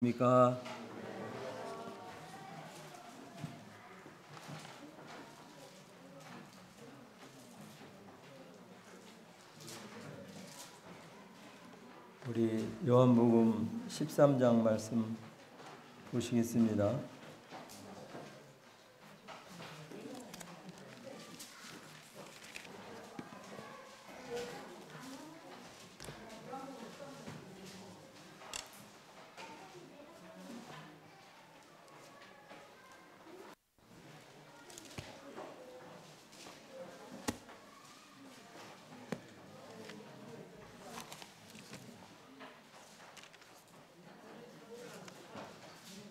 입니까? 우리 요한복음 13장 말씀 보시겠습니다.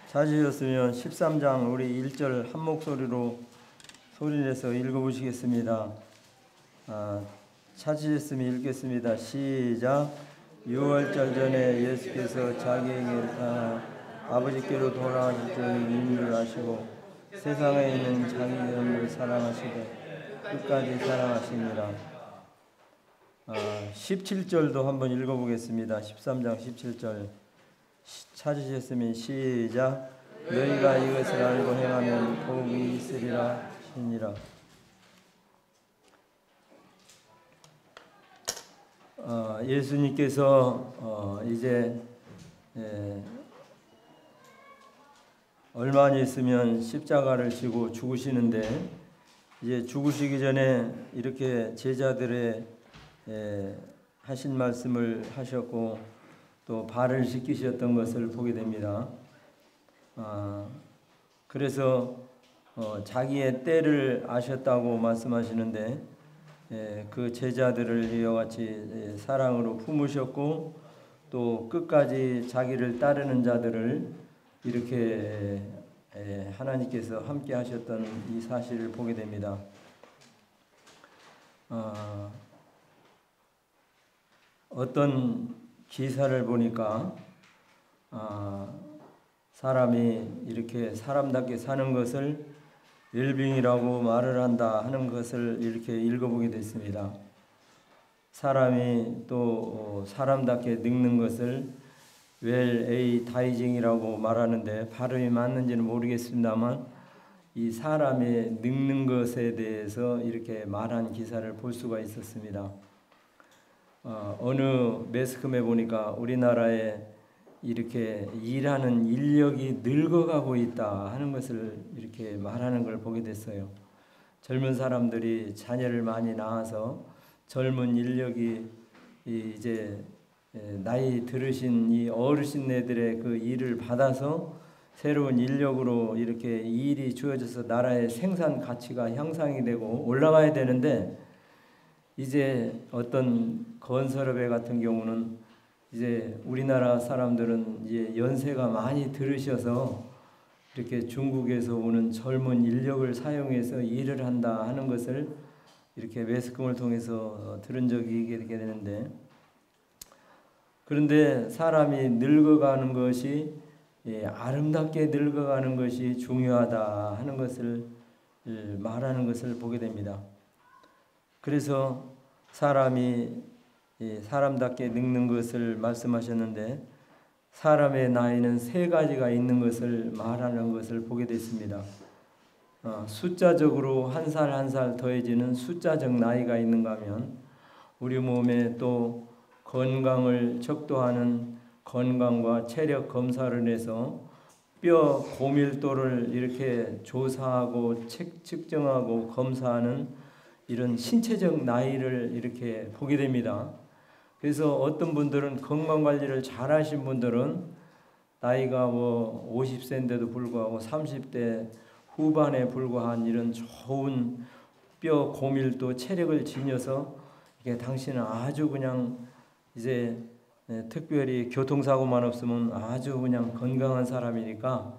찾으셨으면 13장 우리 1절 한 목소리로 소리내서 읽어보시겠습니다. 찾으셨으면 읽겠습니다. 시작. 6월절 전에 예수께서 자기에게 아버지께로 돌아가실 줄 인을 아시고 세상에 있는 자기 영을 사랑하시되 끝까지 사랑하시니라. 17절도 한번 읽어보겠습니다. 13장 17절 찾으셨으면 시작. 너희가 이것을 알고 행하면 복이 있으리라 하시니라. 예수님께서 이제 얼마 안 있으면 십자가를 지고 죽으시는데, 이제 죽으시기 전에 이렇게 제자들의 하신 말씀을 하셨고 또 발을 씻기셨던 것을 보게 됩니다. 그래서 자기의 때를 아셨다고 말씀하시는데, 그 제자들을 이와 같이 사랑으로 품으셨고 또 끝까지 자기를 따르는 자들을 이렇게 하나님께서 함께 하셨던 이 사실을 보게 됩니다. 어떤 기사를 보니까 사람이 이렇게 사람답게 사는 것을 웰빙이라고 말을 한다 하는 것을 이렇게 읽어보게 됐습니다. 사람이 또 사람답게 늙는 것을 웰에이다이징이라고 말하는데 발음이 맞는지는 모르겠습니다만 이 사람의 늙는 것에 대해서 이렇게 말한 기사를 볼 수가 있었습니다. 어느 매스컴에 보니까 우리나라에 이렇게 일하는 인력이 늙어가고 있다 하는 것을 이렇게 말하는 걸 보게 됐어요. 젊은 사람들이 자녀를 많이 낳아서 젊은 인력이 이제 나이 들으신 이 어르신네들의 그 일을 받아서 새로운 인력으로 이렇게 일이 주어져서 나라의 생산 가치가 향상이 되고 올라가야 되는데, 이제 어떤 건설업에 같은 경우는 이제 우리나라 사람들은 이제 연세가 많이 들으셔서 이렇게 중국에서 오는 젊은 인력을 사용해서 일을 한다 하는 것을 이렇게 매스컴을 통해서 들은 적이 있게 되는데, 그런데 사람이 늙어가는 것이 아름답게 늙어가는 것이 중요하다 하는 것을 말하는 것을 보게 됩니다. 그래서 사람이 사람답게 늙는 것을 말씀하셨는데, 사람의 나이는 세 가지가 있는 것을 말하는 것을 보게 됐습니다. 숫자적으로 한 살 한 살 더해지는 숫자적 나이가 있는가 하면, 우리 몸에 또 건강을 척도하는 건강과 체력 검사를 해서 뼈 고밀도를 이렇게 조사하고 측정하고 검사하는 이런 신체적 나이를 이렇게 보게 됩니다. 그래서 어떤 분들은 건강관리를 잘 하신 분들은 나이가 50세인데도 불구하고 30대 후반에 불과한 이런 좋은 뼈 고밀도 체력을 지녀서 이게 당신은 아주 그냥 이제 특별히 교통사고만 없으면 아주 그냥 건강한 사람이니까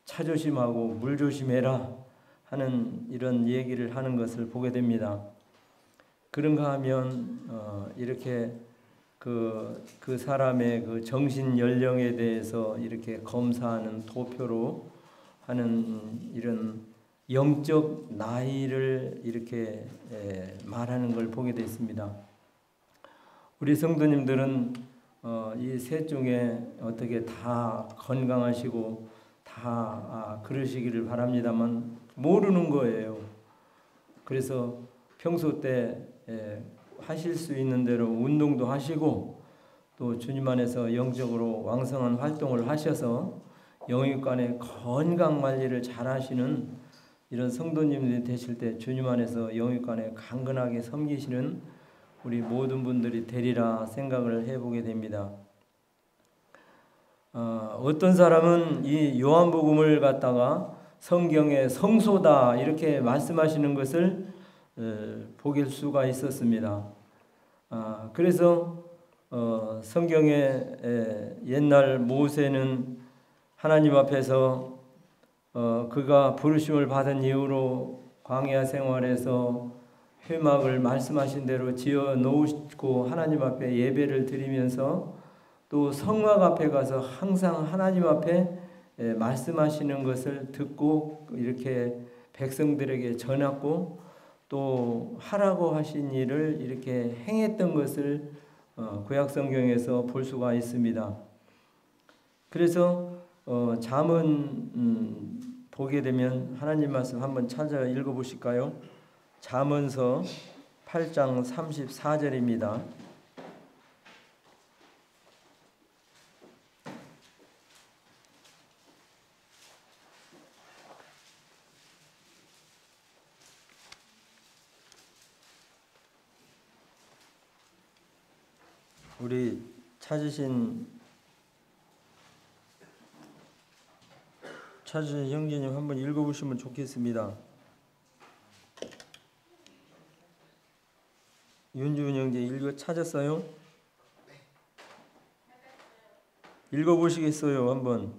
차 조심하고 물 조심해라 하는 이런 얘기를 하는 것을 보게 됩니다. 그런가 하면 이렇게 그 사람의 그 정신 연령에 대해서 이렇게 검사하는 도표로 하는 이런 영적 나이를 이렇게 말하는 걸 보게 됐습니다. 우리 성도님들은 이 셋 중에 어떻게 다 건강하시고 다 그러시기를 바랍니다만 모르는 거예요. 그래서 평소 때 하실 수 있는 대로 운동도 하시고 또 주님 안에서 영적으로 왕성한 활동을 하셔서 영육간의 건강 관리를 잘 하시는 이런 성도님들이 되실 때 주님 안에서 영육간에 강건하게 섬기시는 우리 모든 분들이 되리라 생각을 해보게 됩니다. 어떤 사람은 이 요한복음을 갖다가 성경의 성소다 이렇게 말씀하시는 것을 보길 수가 있었습니다. 그래서 성경의 옛날 모세는 하나님 앞에서 그가 부르심을 받은 이후로 광야 생활에서 회막을 말씀하신 대로 지어 놓으시고 하나님 앞에 예배를 드리면서 또 성막 앞에 가서 항상 하나님 앞에 말씀하시는 것을 듣고 이렇게 백성들에게 전했고 또 하라고 하신 일을 이렇게 행했던 것을 구약 성경에서 볼 수가 있습니다. 그래서 잠언 보게 되면 하나님 말씀 한번 찾아 읽어보실까요? 잠언서 8장 34절입니다. 우리 찾으신 형제님 한번 읽어보시면 좋겠습니다. 윤주은 형제 찾았어요? 읽어보시겠어요? 한번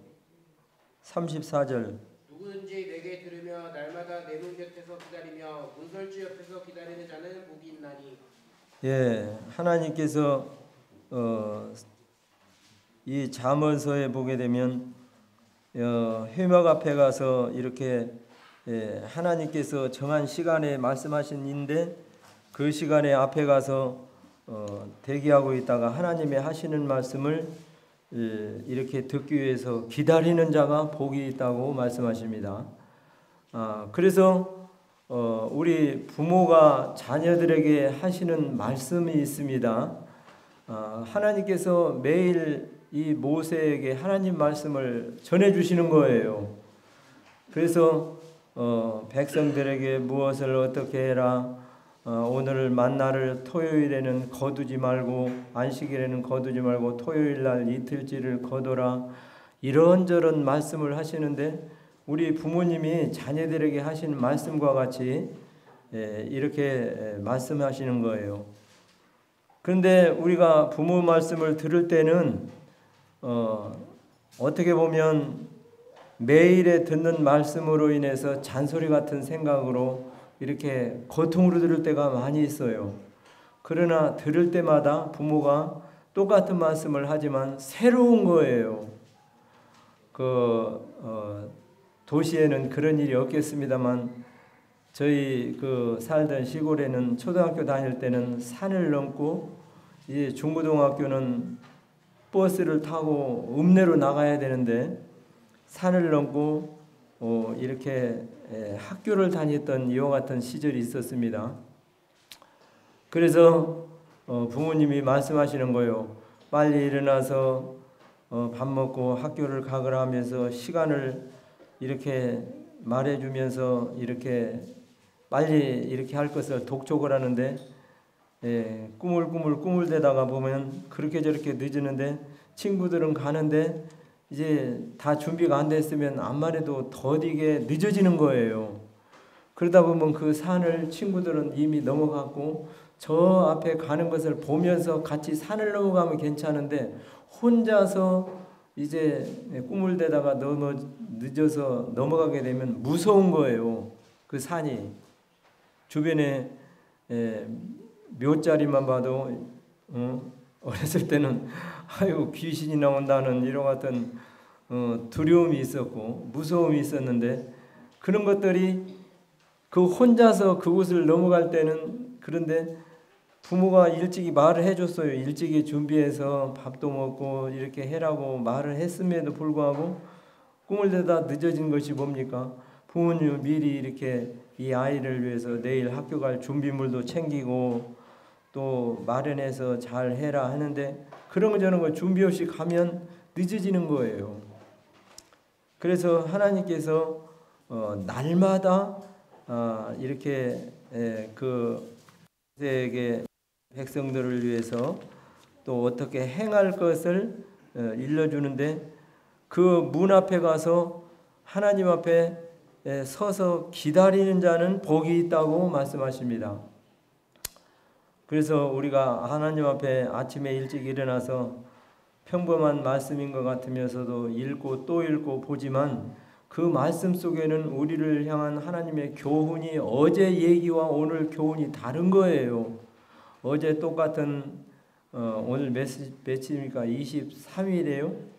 34절. 누구든지 내게 들으며 날마다 내 문 곁에서 기다리며 문설주 옆에서 기다리는 자는 복이 있나니. 예, 하나님께서 이 잠언서에 보게 되면 회막 앞에 가서 이렇게 하나님께서 정한 시간에 말씀하신 인데 그 시간에 앞에 가서 대기하고 있다가 하나님의 하시는 말씀을 이렇게 듣기 위해서 기다리는 자가 복이 있다고 말씀하십니다. 그래서 우리 부모가 자녀들에게 하시는 말씀이 있습니다. 하나님께서 매일 이 모세에게 하나님 말씀을 전해주시는 거예요. 그래서 백성들에게 무엇을 어떻게 해라, 오늘 만나를 토요일에는 거두지 말고 안식일에는 거두지 말고 토요일날 이틀째를 거둬라, 이런저런 말씀을 하시는데 우리 부모님이 자녀들에게 하신 말씀과 같이 이렇게 말씀하시는 거예요. 그런데 우리가 부모 말씀을 들을 때는 어떻게 보면 매일에 듣는 말씀으로 인해서 잔소리 같은 생각으로 이렇게 고통으로 들을 때가 많이 있어요. 그러나 들을 때마다 부모가 똑같은 말씀을 하지만 새로운 거예요. 도시에는 그런 일이 없겠습니다만 저희 살던 시골에는 초등학교 다닐 때는 산을 넘고 이제 중고등학교는 버스를 타고 읍내로 나가야 되는데 산을 넘고 이렇게 학교를 다녔던 이와 같은 시절이 있었습니다. 그래서 부모님이 말씀하시는 거예요. 빨리 일어나서 밥 먹고 학교를 가거라 하면서 시간을 이렇게 말해주면서 이렇게 빨리 이렇게 할 것을 독촉을 하는데 꾸물대다가 보면 그렇게 저렇게 늦었는데 친구들은 가는데 이제 다 준비가 안 됐으면 암말해도 더디게 늦어지는 거예요. 그러다 보면 그 산을 친구들은 이미 넘어갔고 저 앞에 가는 것을 보면서 같이 산을 넘어가면 괜찮은데 혼자서 이제 꾸물대다가 늦어서 넘어가게 되면 무서운 거예요. 그 산이 주변에 묘자리만 봐도 어렸을 때는 아유 귀신이 나온다는 이런 같은 두려움이 있었고 무서움이 있었는데 그런 것들이 그 혼자서 그곳을 넘어갈 때는 그런데 부모가 일찍이 말을 해줬어요. 일찍이 준비해서 밥도 먹고 이렇게 해라고 말을 했음에도 불구하고 꿈을 대다 늦어진 것이 뭡니까? 부모님은 미리 이렇게 이 아이를 위해서 내일 학교 갈 준비물도 챙기고 또 마련해서 잘 해라 하는데 그런 거 저런 거 준비 없이 가면 늦어지는 거예요. 그래서 하나님께서 날마다 이렇게 그 세계 백성들을 위해서 또 어떻게 행할 것을 일러주는데 그 문 앞에 가서 하나님 앞에 서서 기다리는 자는 복이 있다고 말씀하십니다. 그래서 우리가 하나님 앞에 아침에 일찍 일어나서 평범한 말씀인 것 같으면서도 읽고 또 읽고 보지만 그 말씀 속에는 우리를 향한 하나님의 교훈이 어제 얘기와 오늘 교훈이 다른 거예요. 어제 똑같은 오늘 며칠입니까? 23일이에요.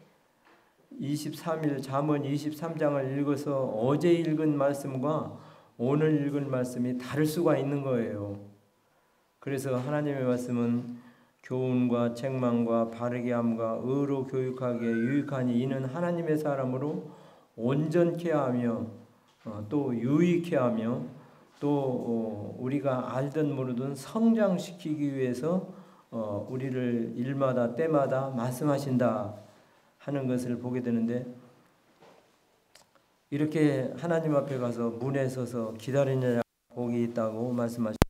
23일 잠언 23장을 읽어서 어제 읽은 말씀과 오늘 읽은 말씀이 다를 수가 있는 거예요. 그래서 하나님의 말씀은 교훈과 책망과 바르게 함과 의로 교육하기에 유익하니 이는 하나님의 사람으로 온전케 하며 또 유익케 하며 또 우리가 알든 모르든 성장시키기 위해서 우리를 일마다 때마다 말씀하신다 하는 것을 보게 되는데 이렇게 하나님 앞에 가서 문에 서서 기다리는 자 복이 있다고 말씀하십니다.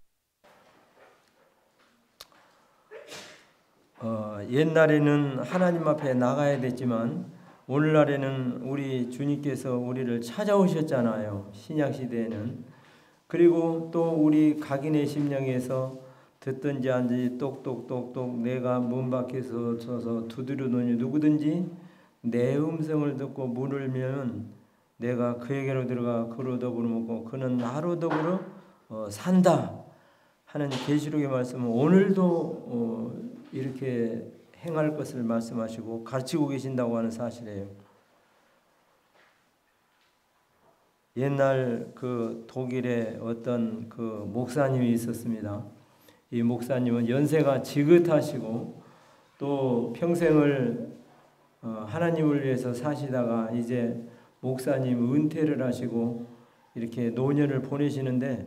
옛날에는 하나님 앞에 나가야 됐지만 오늘날에는 우리 주님께서 우리를 찾아오셨잖아요. 신약시대에는. 그리고 또 우리 각인의 심령에서 듣든지 안지 똑똑똑똑 내가 문 밖에서 서서 두드려노니 누구든지 내 음성을 듣고 문을 열면 내가 그에게로 들어가 그로 더불어 먹고 그는 나로 더불어 산다 하는 계시록의 말씀은 오늘도 이렇게 행할 것을 말씀하시고 가르치고 계신다고 하는 사실이에요. 옛날 그 독일에 어떤 그 목사님이 있었습니다. 이 목사님은 연세가 지긋하시고 또 평생을 하나님을 위해서 사시다가 이제 목사님 은퇴를 하시고 이렇게 노년을 보내시는데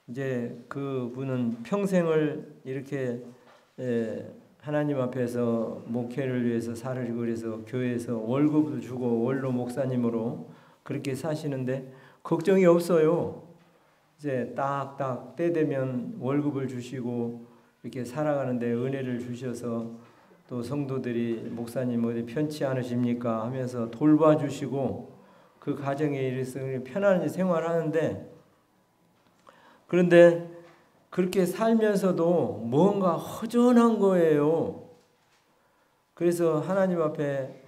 이제 그 분은 평생을 이렇게 하나님 앞에서 목회를 위해서 살으시고 그래서 교회에서 월급도 주고 원로 목사님으로 그렇게 사시는데 걱정이 없어요. 이제 딱딱 때 되면 월급을 주시고 이렇게 살아가는데 은혜를 주셔서 또 성도들이 목사님 어디 편치 않으십니까 하면서 돌봐주시고 그 가정에 이래서 편안히 생활하는데 그런데 그렇게 살면서도 뭔가 허전한 거예요. 그래서 하나님 앞에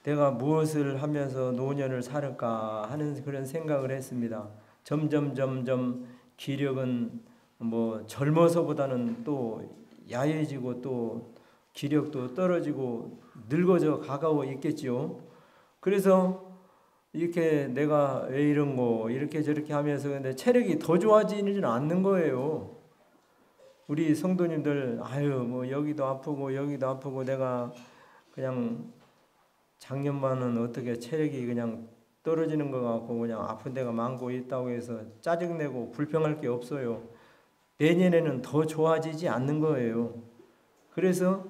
내가 무엇을 하면서 노년을 살을까 하는 그런 생각을 했습니다. 점점 기력은 뭐 젊어서보다는 또 야해지고 또 기력도 떨어지고 늙어져 가까워 있겠지요. 그래서 이렇게 내가 왜 이런 거 이렇게 저렇게 하면서 근데 체력이 더 좋아지지는 않는 거예요. 우리 성도님들 아유 뭐 여기도 아프고 내가 그냥 작년만은 어떻게 체력이 그냥 떨어지는 것 같고 그냥 아픈 데가 많고 있다고 해서 짜증내고 불평할 게 없어요. 내년에는 더 좋아지지 않는 거예요. 그래서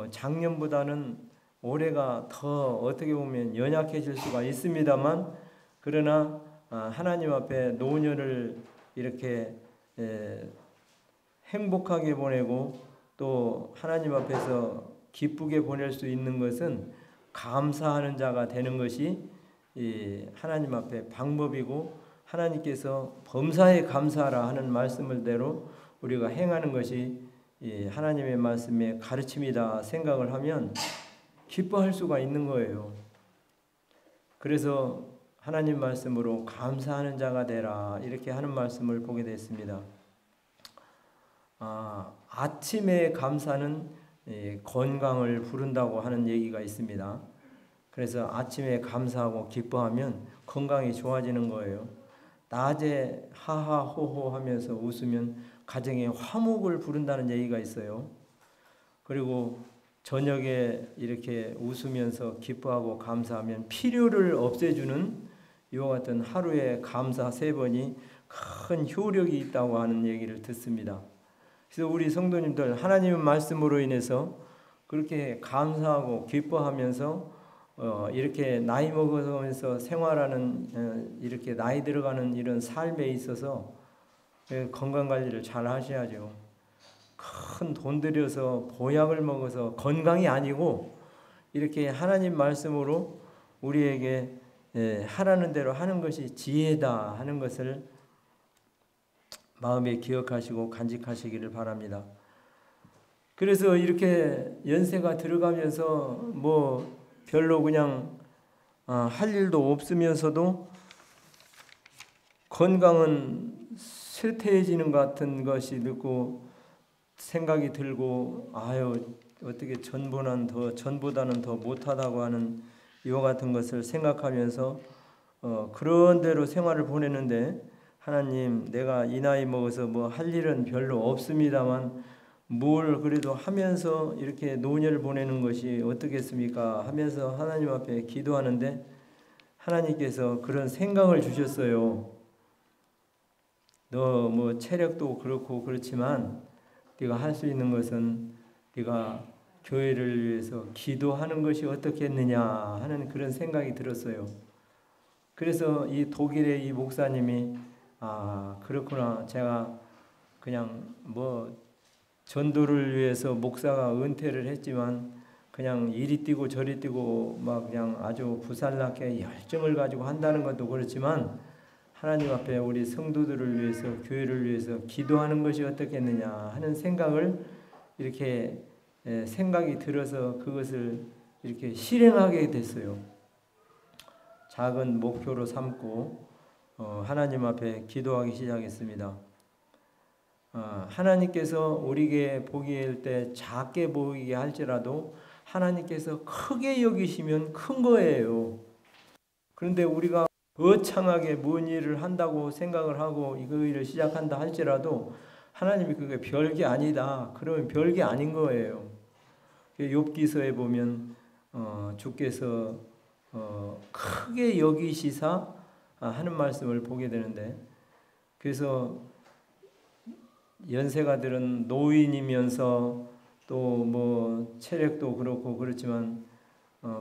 작년보다는 올해가 더 어떻게 보면 연약해질 수가 있습니다만 그러나 하나님 앞에 노년을 이렇게 행복하게 보내고 또 하나님 앞에서 기쁘게 보낼 수 있는 것은 감사하는 자가 되는 것이 하나님 앞에 방법이고 하나님께서 범사에 감사하라 하는 말씀을대로 우리가 행하는 것이 하나님의 말씀의 가르침이다 생각을 하면 기뻐할 수가 있는 거예요. 그래서 하나님 말씀으로 감사하는 자가 되라 이렇게 하는 말씀을 보게 됐습니다. 아침의 감사는 건강을 부른다고 하는 얘기가 있습니다. 그래서 아침에 감사하고 기뻐하면 건강이 좋아지는 거예요. 낮에 하하호호 하면서 웃으면 가정에 화목을 부른다는 얘기가 있어요. 그리고 저녁에 이렇게 웃으면서 기뻐하고 감사하면 필요를 없애주는 이와 같은 하루에 감사 3번이 큰 효력이 있다고 하는 얘기를 듣습니다. 그래서 우리 성도님들 하나님의 말씀으로 인해서 그렇게 감사하고 기뻐하면서 이렇게 나이 먹으면서 생활하는 이렇게 나이 들어가는 이런 삶에 있어서 건강관리를 잘 하셔야죠. 큰 돈 들여서 보약을 먹어서 건강이 아니고 이렇게 하나님 말씀으로 우리에게 하라는 대로 하는 것이 지혜다 하는 것을 마음에 기억하시고 간직하시기를 바랍니다. 그래서 이렇게 연세가 들어가면서 뭐 별로 그냥 할 일도 없으면서도 건강은 쇠퇴해지는 것 같은 것이 듣고 생각이 들고 어떻게 전보다는 더 못하다고 하는 이와 같은 것을 생각하면서 그런 대로 생활을 보내는데 하나님 내가 이 나이 먹어서 뭐 할 일은 별로 없습니다만 뭘 그래도 하면서 이렇게 노년을 보내는 것이 어떻겠습니까 하면서 하나님 앞에 기도하는데 하나님께서 그런 생각을 주셨어요. 너 뭐 체력도 그렇고 그렇지만 네가 할 수 있는 것은 네가 교회를 위해서 기도하는 것이 어떻겠느냐 하는 그런 생각이 들었어요. 그래서 이 독일의 이 목사님이 그렇구나. 제가 그냥 뭐 전도를 위해서 목사가 은퇴를 했지만 그냥 이리 뛰고 저리 뛰고 막 그냥 아주 부살나게 열정을 가지고 한다는 것도 그렇지만 하나님 앞에 우리 성도들을 위해서 교회를 위해서 기도하는 것이 어떻겠느냐 하는 생각을 이렇게 생각이 들어서 그것을 이렇게 실행하게 됐어요. 작은 목표로 삼고 하나님 앞에 기도하기 시작했습니다. 하나님께서 우리에게 보기일 때 작게 보이게 할지라도 하나님께서 크게 여기시면 큰 거예요. 그런데 우리가 거창하게 뭔 일을 한다고 생각을 하고 이거 일을 시작한다 할지라도 하나님이 그게 별게 아니다. 그러면 별게 아닌 거예요. 욥기서에 보면 주께서 크게 여기시사 하는 말씀을 보게 되는데 그래서 연세가 들은 노인이면서 또 뭐 체력도 그렇고 그렇지만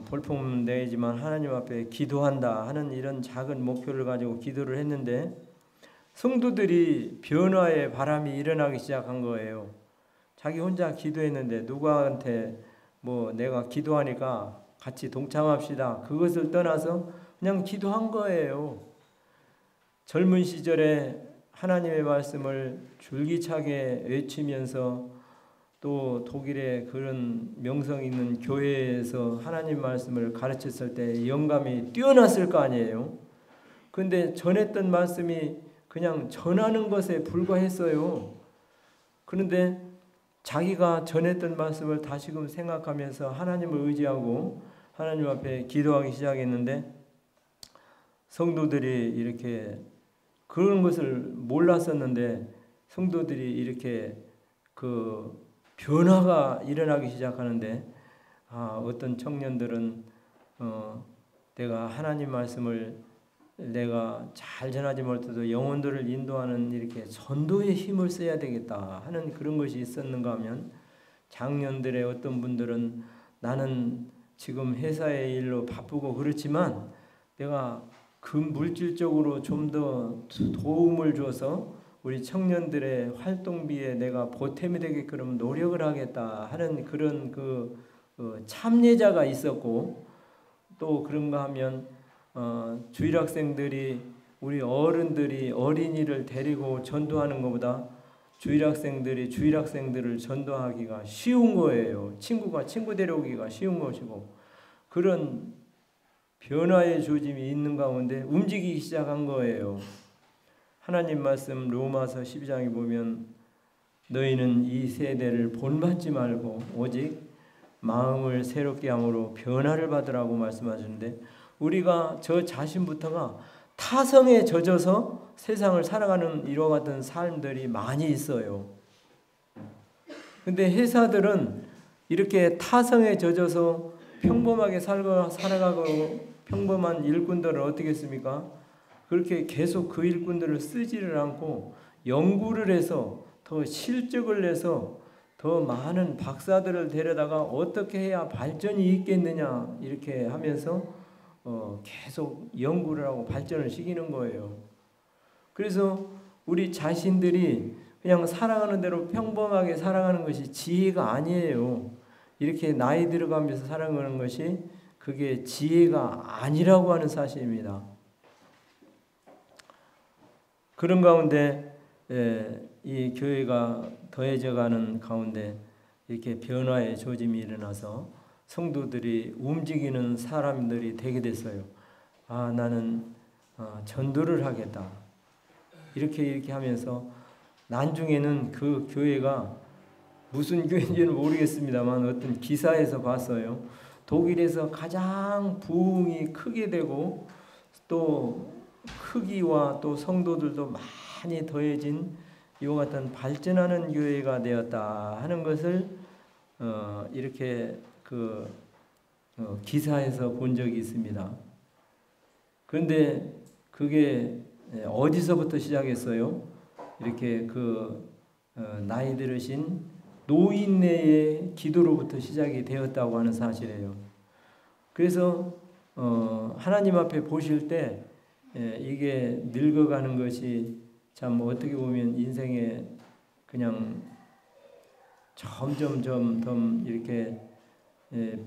볼품 내지만 하나님 앞에 기도한다 하는 이런 작은 목표를 가지고 기도를 했는데 성도들이 변화의 바람이 일어나기 시작한 거예요. 자기 혼자 기도했는데 누구한테 뭐 내가 기도하니까 같이 동참합시다. 그것을 떠나서 그냥 기도한 거예요. 젊은 시절에 하나님의 말씀을 줄기차게 외치면서 또 독일의 그런 명성 있는 교회에서 하나님 말씀을 가르쳤을 때 영감이 뛰어났을 거 아니에요. 그런데 전했던 말씀이 그냥 전하는 것에 불과했어요. 그런데 자기가 전했던 말씀을 다시금 생각하면서 하나님을 의지하고 하나님 앞에 기도하기 시작했는데 성도들이 이렇게 그런 것을 몰랐었는데 성도들이 이렇게 그 변화가 일어나기 시작하는데 어떤 청년들은 내가 하나님 말씀을 내가 잘 전하지 못해도 영혼들을 인도하는 이렇게 전도의 힘을 써야 되겠다 하는 그런 것이 있었는가 하면 장년들의 어떤 분들은 나는 지금 회사의 일로 바쁘고 그렇지만 내가 그 물질적으로 좀 더 도움을 줘서 우리 청년들의 활동비에 내가 보탬이 되게끔 노력을 하겠다 하는 그런 참여자가 있었고 또 그런가 하면 주일학생들이 우리 어른들이 어린이를 데리고 전도하는 것보다 주일학생들을 전도하기가 쉬운 거예요. 친구가 친구 데려오기가 쉬운 것이고 그런 변화의 조짐이 있는 가운데 움직이기 시작한 거예요. 하나님 말씀 로마서 12장에 보면 너희는 이 세대를 본받지 말고 오직 마음을 새롭게 함으로 변화를 받으라고 말씀하시는데 우리가 저 자신부터가 타성에 젖어서 세상을 살아가는 이와 같은 삶들이 많이 있어요. 근데 회사들은 이렇게 타성에 젖어서 평범하게 살아가고 평범한 일꾼들은 어떻게 했습니까? 그렇게 계속 그 일꾼들을 쓰지를 않고 연구를 해서 더 실적을 내서 더 많은 박사들을 데려다가 어떻게 해야 발전이 있겠느냐 이렇게 하면서 계속 연구를 하고 발전을 시키는 거예요. 그래서 우리 자신들이 그냥 살아가는 대로 평범하게 살아가는 것이 지혜가 아니에요. 이렇게 나이 들어가면서 살아가는 것이 그게 지혜가 아니라고 하는 사실입니다. 그런 가운데 이 교회가 더해져가는 가운데 이렇게 변화의 조짐이 일어나서 성도들이 움직이는 사람들이 되게 됐어요. 아, 나는 전도를 하겠다. 이렇게 하면서 나중에는 그 교회가 무슨 교회인지는 모르겠습니다만 어떤 기사에서 봤어요. 독일에서 가장 부흥이 크게 되고 또 크기와 또 성도들도 많이 더해진 이와 같은 발전하는 교회가 되었다 하는 것을 이렇게 기사에서 본 적이 있습니다. 그런데 그게 어디서부터 시작했어요? 이렇게 나이 들으신 노인네의 기도로부터 시작이 되었다고 하는 사실이에요. 그래서 하나님 앞에 보실 때 이게 늙어가는 것이 참 어떻게 보면 인생에 그냥 점점 이렇게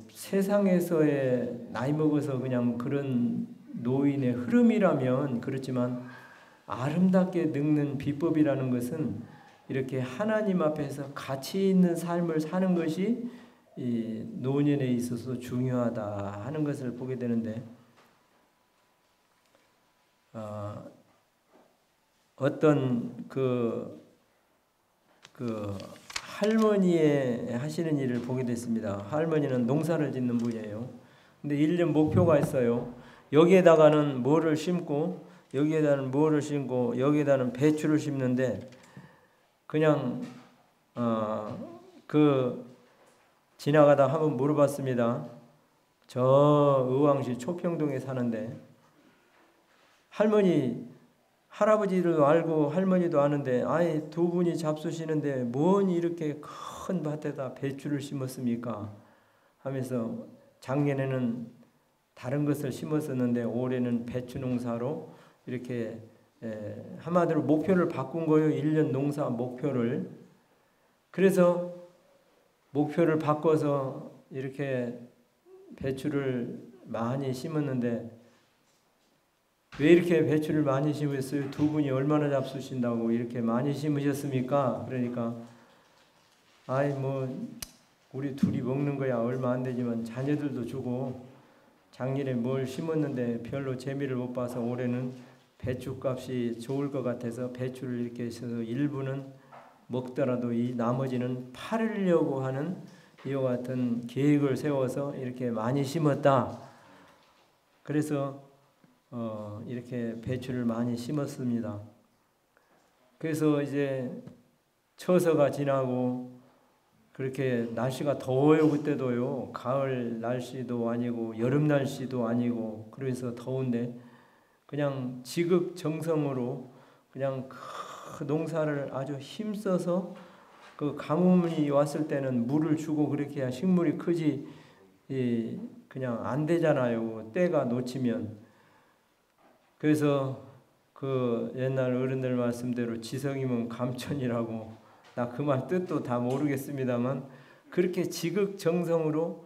세상에서의 나이 먹어서 그냥 그런 노인의 흐름이라면 그렇지만 아름답게 늙는 비법이라는 것은 이렇게 하나님 앞에서 가치 있는 삶을 사는 것이 이 노년에 있어서 중요하다 하는 것을 보게 되는데 어떤 할머니의 하시는 일을 보게 됐습니다. 할머니는 농사를 짓는 분이에요. 근데 1년 목표가 있어요. 여기에다가는 뭐를 심고 여기에다는 뭐를 심고 여기에다는 배추를 심는데 그냥 지나가다 한번 물어봤습니다. 저 의왕시 초평동에 사는데 할아버지도 알고 할머니도 아는데 아이 두 분이 잡수시는데 뭔 이렇게 큰 밭에다 배추를 심었습니까? 하면서 작년에는 다른 것을 심었었는데 올해는 배추 농사로 이렇게 한마디로 목표를 바꾼 거예요. 1년 농사 목표를. 그래서 목표를 바꿔서 이렇게 배추를 많이 심었는데 왜 이렇게 배추를 많이 심으셨어요? 두 분이 얼마나 잡수신다고 이렇게 많이 심으셨습니까? 그러니까 우리 둘이 먹는 거야 얼마 안 되지만 자녀들도 주고 작년에 뭘 심었는데 별로 재미를 못 봐서 올해는 배추값이 좋을 것 같아서 배추를 이렇게 해서 일부는 먹더라도 이 나머지는 팔으려고 하는 이와 같은 계획을 세워서 이렇게 많이 심었다. 그래서 이렇게 배추를 많이 심었습니다. 그래서 이제 처서가 지나고 그렇게 날씨가 더워요. 그때도요. 가을 날씨도 아니고 여름 날씨도 아니고 그래서 더운데 그냥 지극정성으로 그냥 그 농사를 아주 힘써서 그 가뭄이 왔을 때는 물을 주고 그렇게 해야 식물이 크지 그냥 안 되잖아요. 때가 놓치면. 그래서 그 옛날 어른들 말씀대로 지성이면 감천이라고 나 그 말 뜻도 다 모르겠습니다만 그렇게 지극정성으로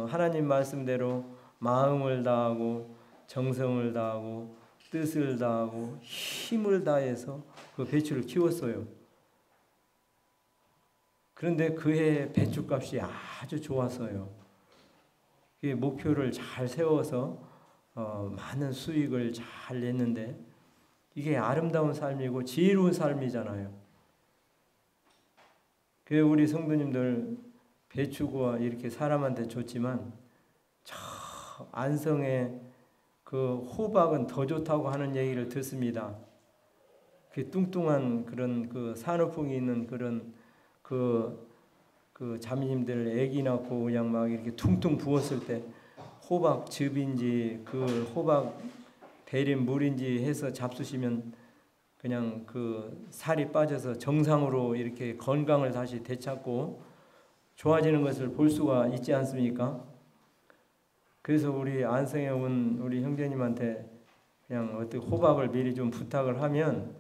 하나님 말씀대로 마음을 다하고 정성을 다하고 뜻을 다하고 힘을 다해서 그 배추를 키웠어요. 그런데 그해 배추값이 아주 좋았어요. 그 목표를 잘 세워서 많은 수익을 잘 냈는데 이게 아름다운 삶이고 지혜로운 삶이잖아요. 그 우리 성도님들 배추가 이렇게 사람한테 좋지만 저 안성에 그 그 호박은 더 좋다고 하는 얘기를 듣습니다. 그 뚱뚱한 그런 그 산후풍이 있는 그런 그 자매님들 아기 낳고 그냥 막 이렇게 퉁퉁 부었을 때 호박즙인지 그 호박 대린 물인지 해서 잡수시면 그냥 그 살이 빠져서 정상으로 이렇게 건강을 다시 되찾고 좋아지는 것을 볼 수가 있지 않습니까? 그래서 우리 안성에 온 우리 형제님한테 그냥 어떻게 호박을 미리 좀 부탁을 하면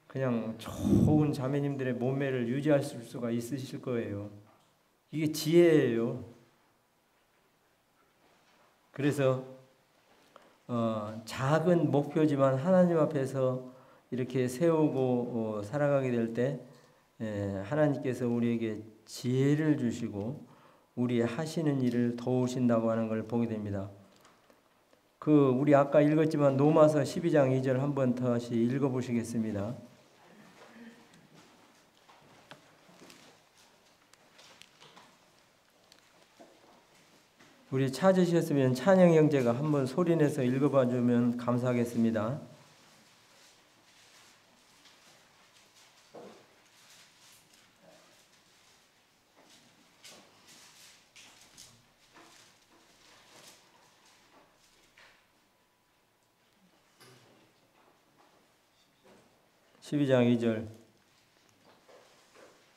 그냥 좋은 자매님들의 몸매를 유지하실 수가 있으실 거예요. 이게 지혜예요. 그래서 작은 목표지만 하나님 앞에서 이렇게 세우고 살아가게 될 때 하나님께서 우리에게 지혜를 주시고 우리 하시는 일을 도우신다고 하는 걸 보게 됩니다. 우리 아까 읽었지만 로마서 12장 2절 한번 다시 읽어보시겠습니다. 우리 찾으셨으면 찬영 형제가 한번 소리내서 읽어봐 주면 감사하겠습니다. (12장 2절)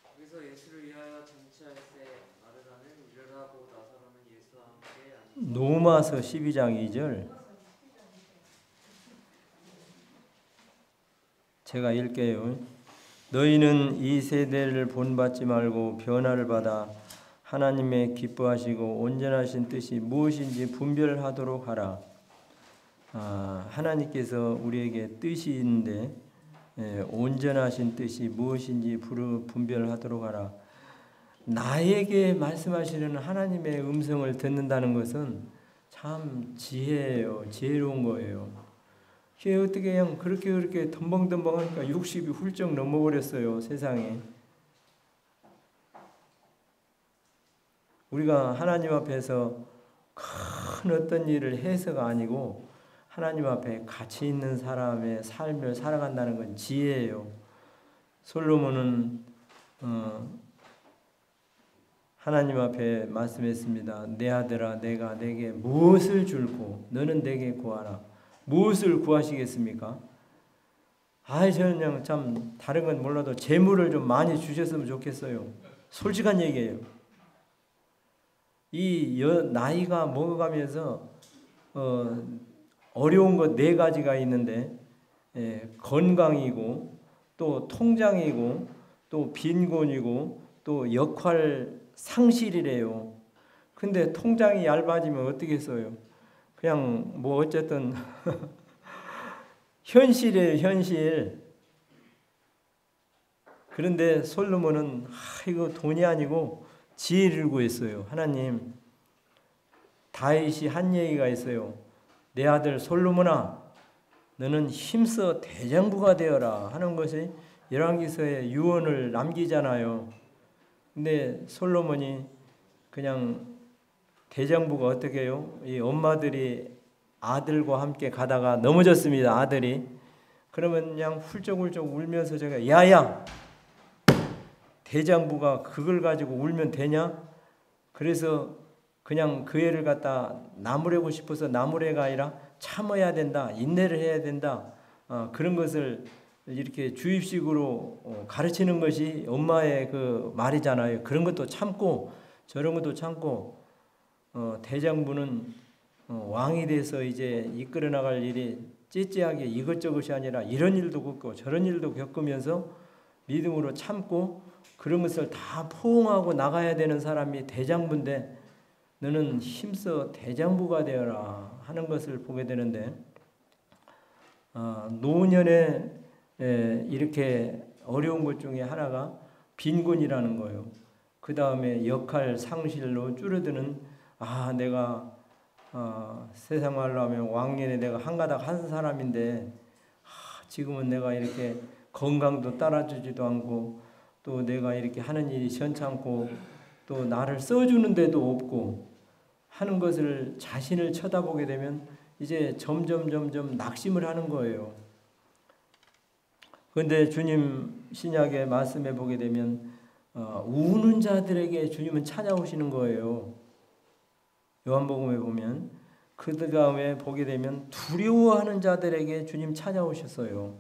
거기서 예수를 위하여 쟁취할세 마르다는 일을 하고 나사로는 예수와 함께 로마서 12장 2절 제가 읽게요. 너희는 이 세대를 본받지 말고 변화를 받아 하나님의 기뻐하시고 온전하신 뜻이 무엇인지 분별하도록 하라. 하나님께서 우리에게 뜻이 있는데 온전하신 뜻이 무엇인지 분별하도록 하라. 나에게 말씀하시는 하나님의 음성을 듣는다는 것은 참 지혜예요. 지혜로운 거예요. 그게 어떻게 그냥 그렇게 덤벙덤벙 하니까 60이 훌쩍 넘어버렸어요. 세상에. 우리가 하나님 앞에서 큰 어떤 일을 해서가 아니고 하나님 앞에 가치 있는 사람의 삶을 살아간다는 건 지혜예요. 솔로몬은 하나님 앞에 말씀했습니다. 내 아들아 내가 내게 무엇을 줄고 너는 내게 구하라. 무엇을 구하시겠습니까? 저는 그냥 참 다른 건 몰라도 재물을 좀 많이 주셨으면 좋겠어요. 솔직한 얘기예요. 나이가 먹어가면서 어려운 것 4가지가 있는데 건강이고 또 통장이고 또 빈곤이고 또 역할 상실이래요. 근데 통장이 얇아지면 어떻게 써요? 그냥 뭐 어쨌든 현실이에요. 현실. 그런데 솔로몬은 이거 돈이 아니고 지혜를 구했어요. 하나님, 다윗이 한 얘기가 있어요. 내 아들 솔로몬아 너는 힘써 대장부가 되어라 하는 것이 열왕기서에 유언을 남기잖아요. 근데 솔로몬이 그냥 대장부가 어떻게 해요? 이 엄마들이 아들과 함께 가다가 넘어졌습니다. 아들이. 그러면 그냥 훌쩍훌쩍 울면서 제가 야야 대장부가 그걸 가지고 울면 되냐? 그래서 그냥 그 애를 갖다 나무래고 싶어서 나무래가 아니라 참아야 된다. 인내를 해야 된다. 그런 것을 이렇게 주입식으로 가르치는 것이 엄마의 그 말이잖아요. 그런 것도 참고 저런 것도 참고 대장부는 왕이 돼서 이제 이끌어 나갈 일이 찌찌하게 이것저것이 아니라 이런 일도 겪고 저런 일도 겪으면서 믿음으로 참고 그런 것을 다 포옹하고 나가야 되는 사람이 대장부인데 너는 힘써 대장부가 되어라 하는 것을 보게 되는데 노년에 이렇게 어려운 것 중에 하나가 빈곤이라는 거예요. 그 다음에 역할 상실로 줄어드는 내가 세상 말로 하면 왕년에 내가 한가닥 한 사람인데 지금은 내가 이렇게 건강도 따라주지도 않고 또 내가 이렇게 하는 일이 시원찮고 또 나를 써주는 데도 없고 하는 것을 자신을 쳐다보게 되면 이제 점점 낙심을 하는 거예요. 그런데 주님 신약의 말씀에 보게 되면 우는 자들에게 주님은 찾아오시는 거예요. 요한복음에 보면 그 다음에 보게 되면 두려워하는 자들에게 주님 찾아오셨어요.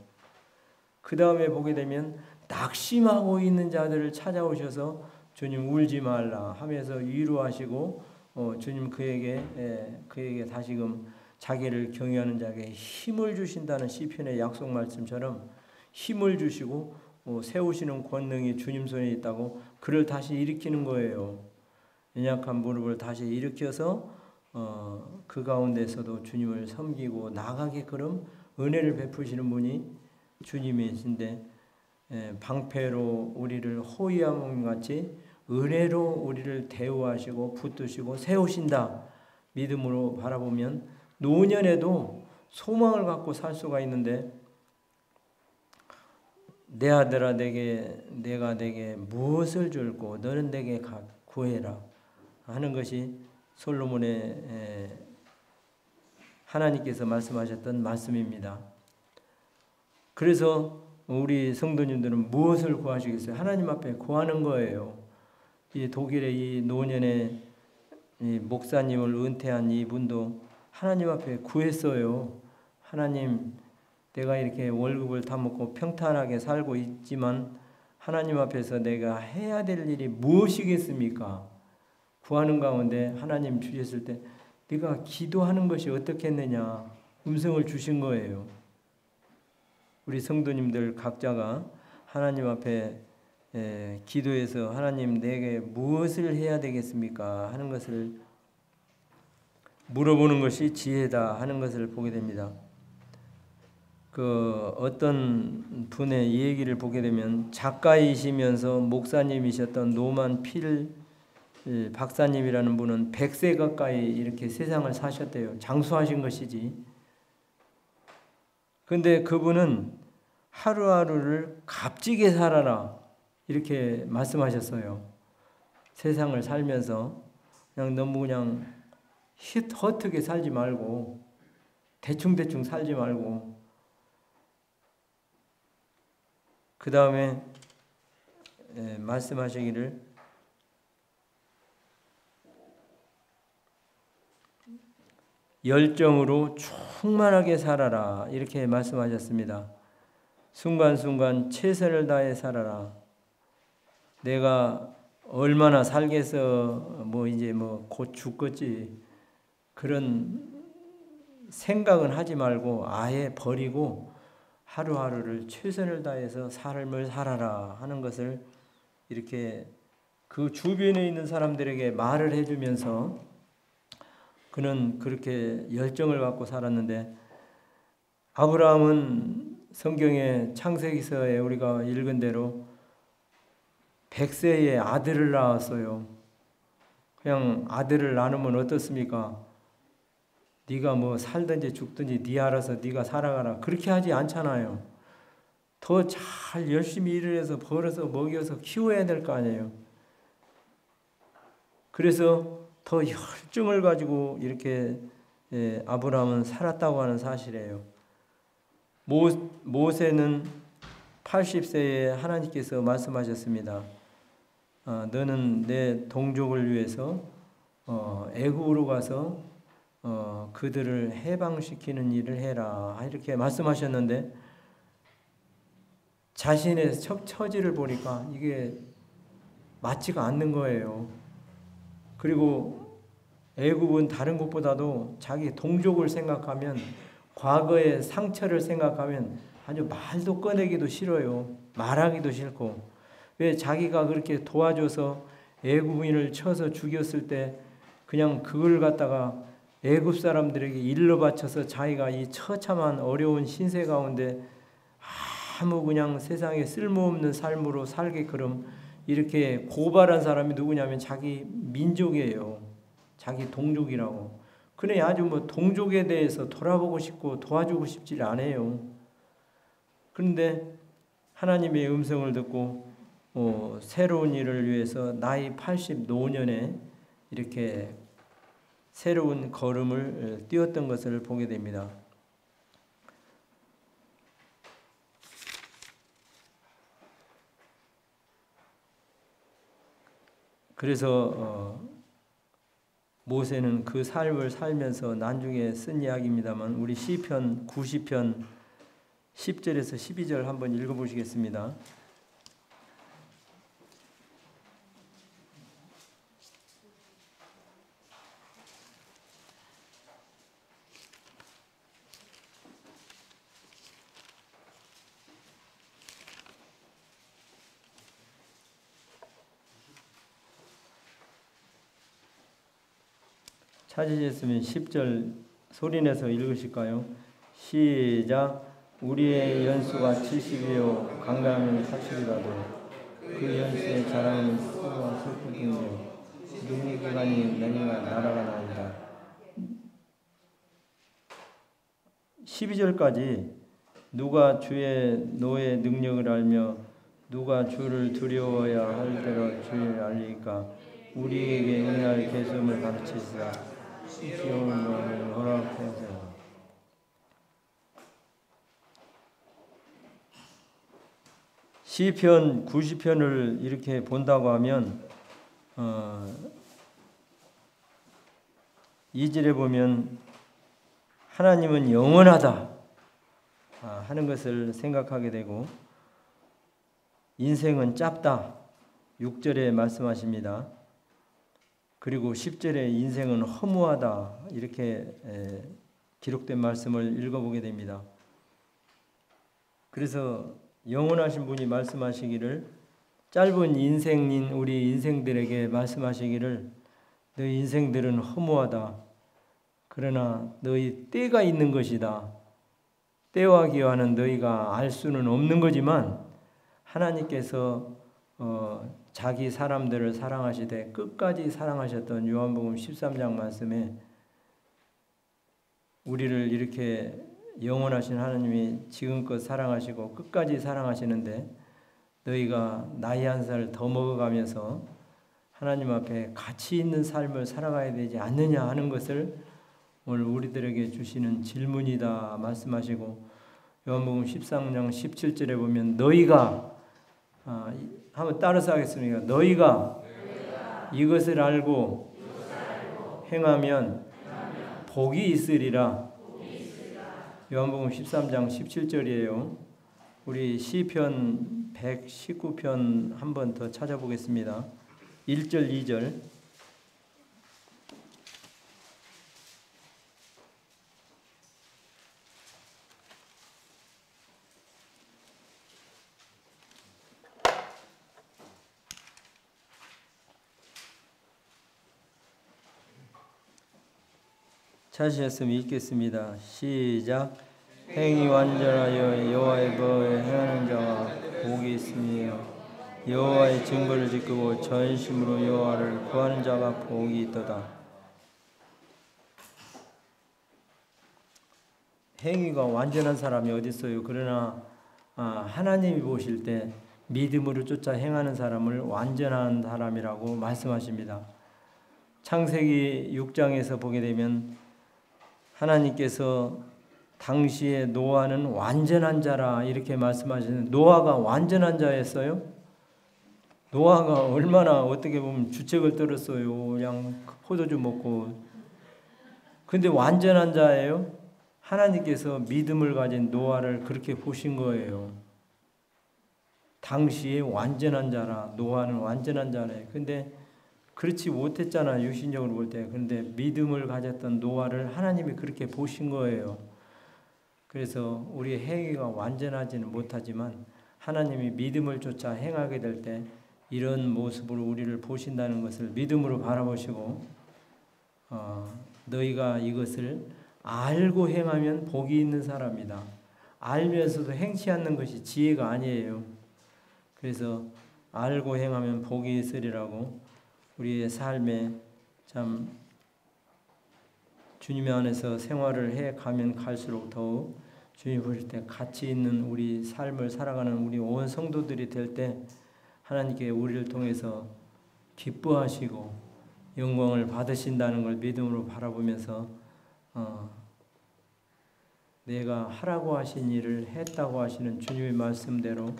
그 다음에 보게 되면 낙심하고 있는 자들을 찾아오셔서 주님 울지 말라 하면서 위로하시고 주님 그에게 다시금 자기를 경외하는 자에게 힘을 주신다는 시편의 약속 말씀처럼 힘을 주시고 세우시는 권능이 주님 손에 있다고 그를 다시 일으키는 거예요. 연약한 무릎을 다시 일으켜서 그 가운데서도 주님을 섬기고 나가게끔 은혜를 베푸시는 분이 주님이신데 방패로 우리를 호위함 같이 은혜로 우리를 대우하시고 붙드시고 세우신다. 믿음으로 바라보면 노년에도 소망을 갖고 살 수가 있는데 내 아들아 내가 내게 무엇을 줄고 너는 내게 구해라 하는 것이 솔로몬의 하나님께서 말씀하셨던 말씀입니다. 그래서 우리 성도님들은 무엇을 구하시겠어요? 하나님 앞에 구하는 거예요. 이 독일의 이 노년의 이 목사님을 은퇴한 이분도 하나님 앞에 구했어요. 하나님, 내가 이렇게 월급을 다 먹고 평탄하게 살고 있지만 하나님 앞에서 내가 해야 될 일이 무엇이겠습니까? 구하는 가운데 하나님 주셨을 때 네가 기도하는 것이 어떻겠느냐 음성을 주신 거예요. 우리 성도님들 각자가 하나님 앞에 기도해서 하나님 내게 무엇을 해야 되겠습니까? 하는 것을 물어보는 것이 지혜다 하는 것을 보게 됩니다. 그 어떤 분의 얘기를 보게 되면 작가이시면서 목사님이셨던 노만 필 박사님이라는 분은 100세 가까이 이렇게 세상을 사셨대요. 장수하신 것이지. 근데 그분은 하루하루를 값지게 살아라 이렇게 말씀하셨어요. 세상을 살면서 너무 허트게 살지 말고 대충 살지 말고 그 다음에 말씀하시기를 열정으로 충만하게 살아라 이렇게 말씀하셨습니다. 순간순간 최선을 다해 살아라. 내가 얼마나 살겠어 이제 곧 죽겠지 그런 생각은 하지 말고 아예 버리고 하루하루를 최선을 다해서 삶을 살아라 하는 것을 이렇게 그 주변에 있는 사람들에게 말을 해주면서 그는 그렇게 열정을 갖고 살았는데 아브라함은 성경의 창세기서에 우리가 읽은 대로 100세에 아들을 낳았어요. 그냥 아들을 낳으면 어떻습니까? 네가 살든지 죽든지 네 알아서 네가 살아가라. 그렇게 하지 않잖아요. 더 잘 열심히 일을 해서 벌어서 먹여서 키워야 될 거 아니에요. 그래서 더 열정을 가지고 이렇게 아브라함은 살았다고 하는 사실이에요. 모세는 80세에 하나님께서 말씀하셨습니다. 너는 내 동족을 위해서 애굽으로 가서 그들을 해방시키는 일을 해라 이렇게 말씀하셨는데 자신의 처지를 보니까 이게 맞지가 않는 거예요. 그리고 애굽은 다른 곳보다도 자기 동족을 생각하면 과거의 상처를 생각하면 아주 말도 꺼내기도 싫어요. 말하기도 싫고 왜 자기가 그렇게 도와줘서 애굽인을 쳐서 죽였을 때 그냥 그걸 갖다가 애굽 사람들에게 일러 바쳐서 자기가 이 처참한 어려운 신세 가운데 아무 그냥 세상에 쓸모없는 삶으로 살게끔 이렇게 고발한 사람이 누구냐면 자기 민족이에요. 자기 동족이라고. 그래 아주 동족에 대해서 돌아보고 싶고 도와주고 싶지 않아요. 그런데 하나님의 음성을 듣고 새로운 일을 위해서 나이 80 노년에 이렇게 새로운 걸음을 뛰었던 것을 보게 됩니다. 그래서 모세는 그 삶을 살면서 나중에 쓴 이야기입니다만 우리 시편 90편 10절에서 12절 한번 읽어보시겠습니다. 찾으셨으면 10절 소리내서 읽으실까요? 시작. 우리의 연수가 70이요 강가면 80이라도 그 연수의 자랑은 수고와 슬픔이요 눈의 기간이 내니가 날아가 나이다. 12절까지 누가 주의 노의 능력을 알며 누가 주를 두려워야 할 대로 주를 알리니까 우리에게 은혜할 계수를 가르치시라. 시온을 허락하소서. 시편 90편을 이렇게 본다고 하면 2절에 보면 하나님은 영원하다 하는 것을 생각하게 되고 인생은 짧다 6절에 말씀하십니다. 그리고 10절에 인생은 허무하다 이렇게 기록된 말씀을 읽어보게 됩니다. 그래서 영원하신 분이 말씀하시기를 짧은 인생인 우리 인생들에게 말씀하시기를 너희 인생들은 허무하다. 그러나 너희 때가 있는 것이다. 때와 기한은 너희가 알 수는 없는 거지만 하나님께서 자기 사람들을 사랑하시되 끝까지 사랑하셨던 요한복음 13장 말씀에 우리를 이렇게 영원하신 하나님이 지금껏 사랑하시고 끝까지 사랑하시는데 너희가 나이 한 살 더 먹어가면서 하나님 앞에 가치 있는 삶을 살아가야 되지 않느냐 하는 것을 오늘 우리들에게 주시는 질문이다 말씀하시고 요한복음 13장 17절에 보면 너희가 한번 따라서 하겠습니다. 너희가 이것을 알고 행하면 복이 있으리라. 요한복음 13장 17절이에요. 우리 시편 119편 한 번 더 찾아보겠습니다. 1절 2절 찾으셨으면 읽겠습니다. 시작. 행이 완전하여 여호와의 법을 행하는 자가 복이 있으며 여호와의 증거를 지키고 전심으로 여호와를 구하는 자가 복이 있도다. 행위가 완전한 사람이 어디 있어요? 그러나 하나님이 보실 때 믿음으로 쫓아 행하는 사람을 완전한 사람이라고 말씀하십니다. 창세기 6장에서 보게 되면 하나님께서 당시에 노아는 완전한 자라 이렇게 말씀하시는데 노아가 완전한 자였어요? 노아가 얼마나 어떻게 보면 주책을 떨었어요. 그냥 포도주 먹고. 근데 완전한 자예요? 하나님께서 믿음을 가진 노아를 그렇게 보신 거예요. 당시에 완전한 자라 노아는 완전한 자래. 근데 그렇지 못했잖아 육신적으로 볼 때. 그런데 믿음을 가졌던 노아를 하나님이 그렇게 보신 거예요. 그래서 우리 행위가 완전하지는 못하지만 하나님이 믿음을 쫓아 행하게 될 때 이런 모습으로 우리를 보신다는 것을 믿음으로 바라보시고 너희가 이것을 알고 행하면 복이 있는 사람이다. 알면서도 행치 않는 것이 지혜가 아니에요. 그래서 알고 행하면 복이 있으리라고 우리의 삶에 참 주님 안에서 생활을 해 가면 갈수록 더욱 주님 보실 때 가치 있는 우리 삶을 살아가는 우리 온 성도들이 될 때 하나님께 우리를 통해서 기뻐하시고 영광을 받으신다는 걸 믿음으로 바라보면서 내가 하라고 하신 일을 했다고 하시는 주님의 말씀대로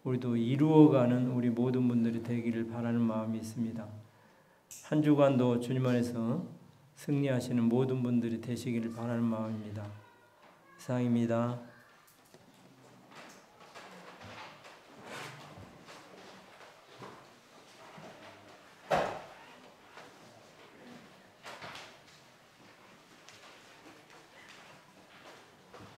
우리도 이루어가는 우리 모든 분들이 되기를 바라는 마음이 있습니다. 한 주간도 주님 안에서 승리하시는 모든 분들이 되시기를 바라는 마음입니다. 이상입니다.